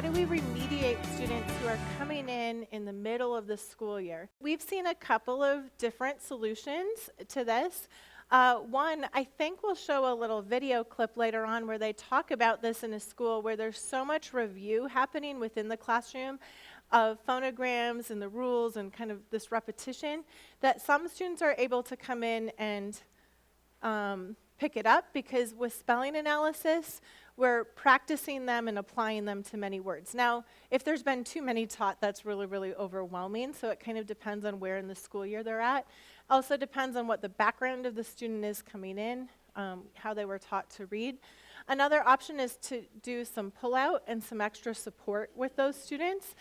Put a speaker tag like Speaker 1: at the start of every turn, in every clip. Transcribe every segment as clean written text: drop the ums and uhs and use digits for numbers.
Speaker 1: do we remediate students who are coming in the middle of the school year? We've seen a couple of different solutions to this. One, I think we'll show a little video clip later on where they talk about this in a school where there's so much review happening within the classroom of phonograms and the rules and kind of this repetition that some students are able to come in and pick it up, because with spelling analysis, we're practicing them and applying them to many words. Now, if there's been too many taught, that's really, really overwhelming, so it kind of depends on where in the school year they're at. Also depends on what the background of the student is coming in, how they were taught to read. Another option is to do some pull-out and some extra support with those students,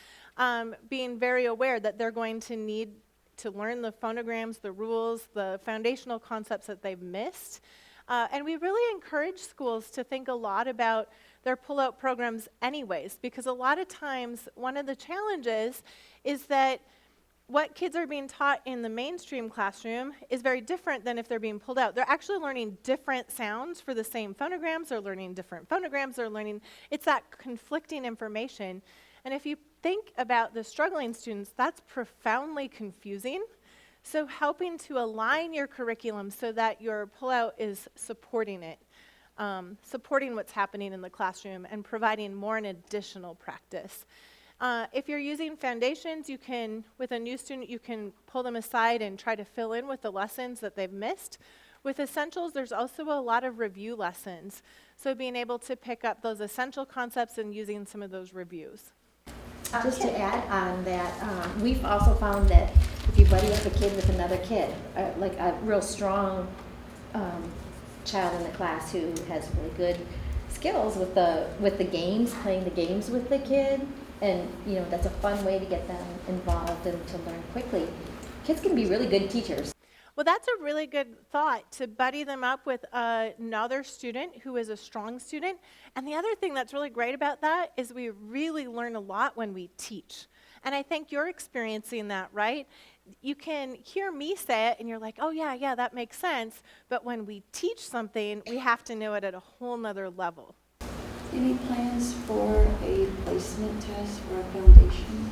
Speaker 1: being very aware that they're going to need to learn the phonograms, the rules, the foundational concepts that they've missed. And we really encourage schools to think a lot about their pull-out programs anyways, because a lot of times one of the challenges is that what kids are being taught in the mainstream classroom is very different than if they're being pulled out. They're actually learning different sounds for the same phonograms, they're learning different phonograms, it's that conflicting information. And if you think about the struggling students, that's profoundly confusing. So helping to align your curriculum so that your pullout is supporting it, supporting what's happening in the classroom and providing more and additional practice. If you're using foundations, you can, with a new student, you can pull them aside and try to fill in with the lessons that they've missed. With essentials, there's also a lot of review lessons. So being able to pick up those essential concepts and using some of those reviews.
Speaker 2: Just to add on that, we've also found that if you buddy up a kid with another kid, like a real strong child in the class who has really good skills with the games, playing the games with the kid, and that's a fun way to get them involved and to learn quickly. Kids can be really good teachers.
Speaker 1: Well, that's a really good thought, to buddy them up with another student who is a strong student. And the other thing that's really great about that is we really learn a lot when we teach. And I think you're experiencing that, right? You can hear me say it and you're like, oh yeah, that makes sense. But when we teach something, we have to know it at a whole nother level.
Speaker 3: Any plans for a placement test for a foundation?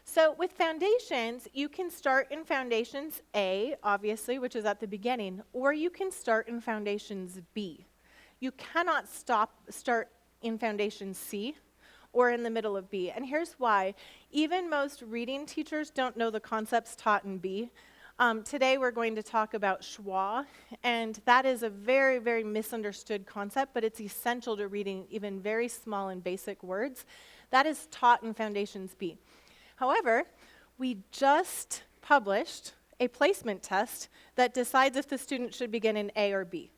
Speaker 1: So with foundations, you can start in Foundations A, obviously, which is at the beginning, or you can start in Foundations B. You cannot start in Foundation C or in the middle of B. And here's why. Even most reading teachers don't know the concepts taught in B. Today we're going to talk about schwa, and that is a very, very misunderstood concept, but it's essential to reading even very small and basic words. That is taught in Foundations B. However, we just published a placement test that decides if the student should begin in A or B.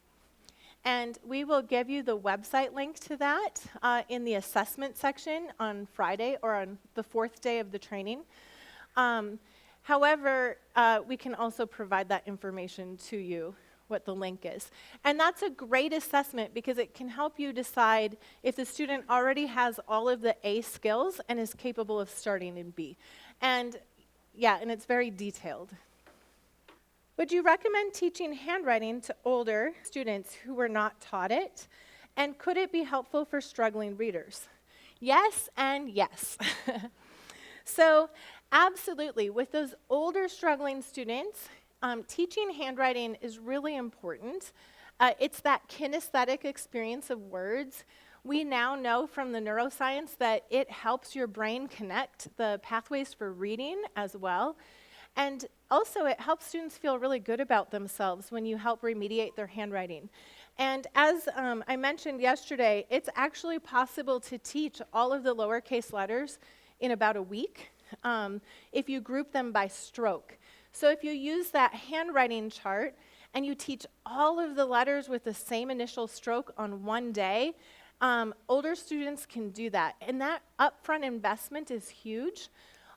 Speaker 1: And we will give you the website link to that in the assessment section on Friday or on the 4th day of the training. However, we can also provide that information to you, what the link is. And that's a great assessment because it can help you decide if the student already has all of the A skills and is capable of starting in B. And it's very detailed. Would you recommend teaching handwriting to older students who were not taught it? And could it be helpful for struggling readers? Yes and yes. So absolutely, with those older struggling students, teaching handwriting is really important. It's that kinesthetic experience of words. We now know from the neuroscience that it helps your brain connect the pathways for reading as well. And also it helps students feel really good about themselves when you help remediate their handwriting. And as I mentioned yesterday, it's actually possible to teach all of the lowercase letters in about a week if you group them by stroke. So if you use that handwriting chart and you teach all of the letters with the same initial stroke on one day, older students can do that. And that upfront investment is huge.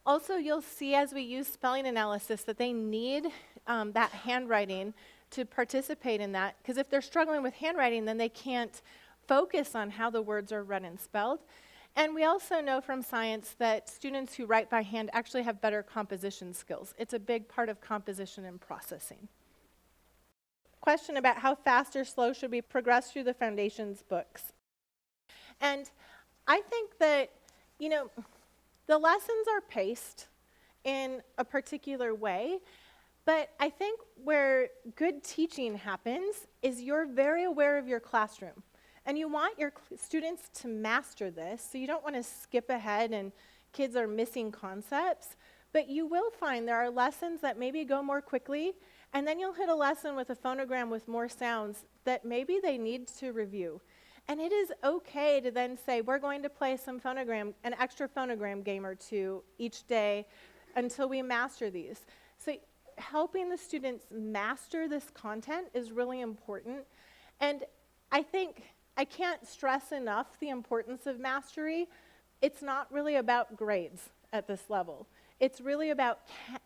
Speaker 1: Also, you'll see as we use spelling analysis that they need that handwriting to participate in that, because if they're struggling with handwriting, then they can't focus on how the words are read and spelled. And we also know from science that students who write by hand actually have better composition skills. It's a big part of composition and processing. Question about how fast or slow should we progress through the Foundations books. And I think that you know, the lessons are paced in a particular way, but I think where good teaching happens is you're very aware of your classroom. And you want your students to master this, so you don't want to skip ahead and kids are missing concepts. But you will find there are lessons that maybe go more quickly, and then you'll hit a lesson with a phonogram with more sounds that maybe they need to review. And it is okay to then say, we're going to play an extra phonogram game or two each day until we master these. So helping the students master this content is really important. And I think I can't stress enough the importance of mastery. It's not really about grades at this level. It's really about,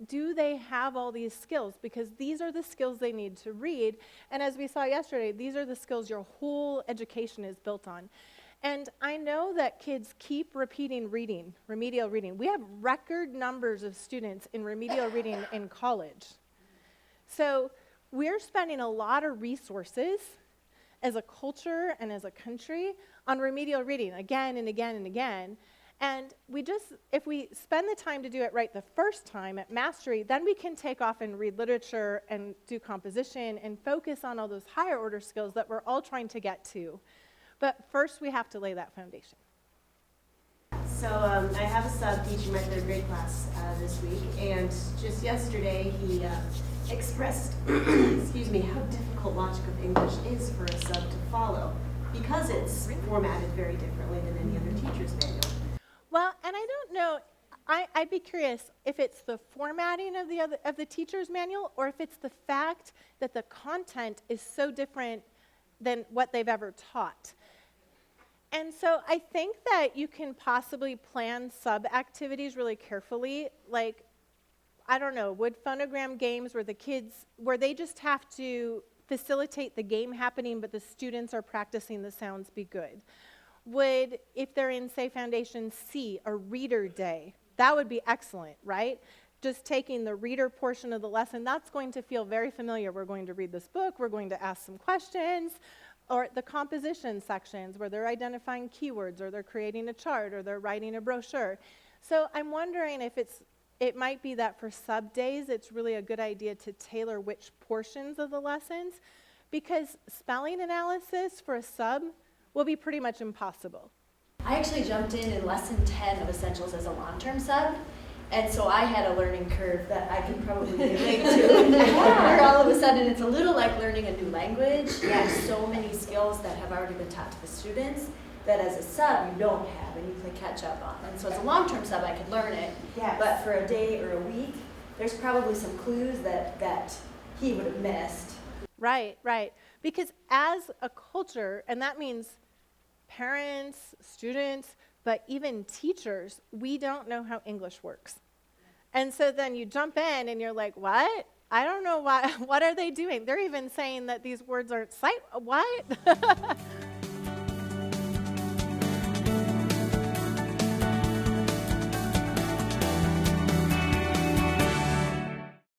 Speaker 1: do they have all these skills? Because these are the skills they need to read. And as we saw yesterday, these are the skills your whole education is built on. And I know that kids keep repeating reading, remedial reading. We have record numbers of students in remedial reading in college. So we're spending a lot of resources as a culture and as a country on remedial reading again and again and again. And if we spend the time to do it right the first time at mastery, then we can take off and read literature and do composition and focus on all those higher order skills that we're all trying to get to. But first, we have to lay that foundation.
Speaker 4: So I have a sub teaching my third grade class this week, and just yesterday he expressed, excuse me, how difficult logic of English is for a sub to follow because it's formatted very differently than any other teacher's manual.
Speaker 1: Well, and I don't know, I'd be curious if it's the formatting of the teacher's manual or if it's the fact that the content is so different than what they've ever taught. And so I think that you can possibly plan sub-activities really carefully, like, I don't know, would phonogram games where they just have to facilitate the game happening but the students are practicing the sounds be good? Would, if they're in, say, Foundation C, a reader day, that would be excellent, right? Just taking the reader portion of the lesson, that's going to feel very familiar. We're going to read this book, we're going to ask some questions, or the composition sections where they're identifying keywords, or they're creating a chart, or they're writing a brochure. So I'm wondering if it might be that for sub days, it's really a good idea to tailor which portions of the lessons, because spelling analysis for a sub will be pretty much impossible.
Speaker 5: I actually jumped in lesson 10 of Essentials as a long-term sub, and so I had a learning curve that I can probably relate to. Where all of a sudden it's a little like learning a new language. There's so many skills that have already been taught to the students that as a sub you don't have and you can catch up on. And so as a long-term sub I could learn it,
Speaker 4: Yes.
Speaker 5: but for a day or a week, there's probably some clues that he would have missed.
Speaker 1: Right, right. Because as a culture, and that means parents, students, but even teachers, we don't know how English works. And so then you jump in and you're like, what? I don't know what are they doing? They're even saying that these words aren't what?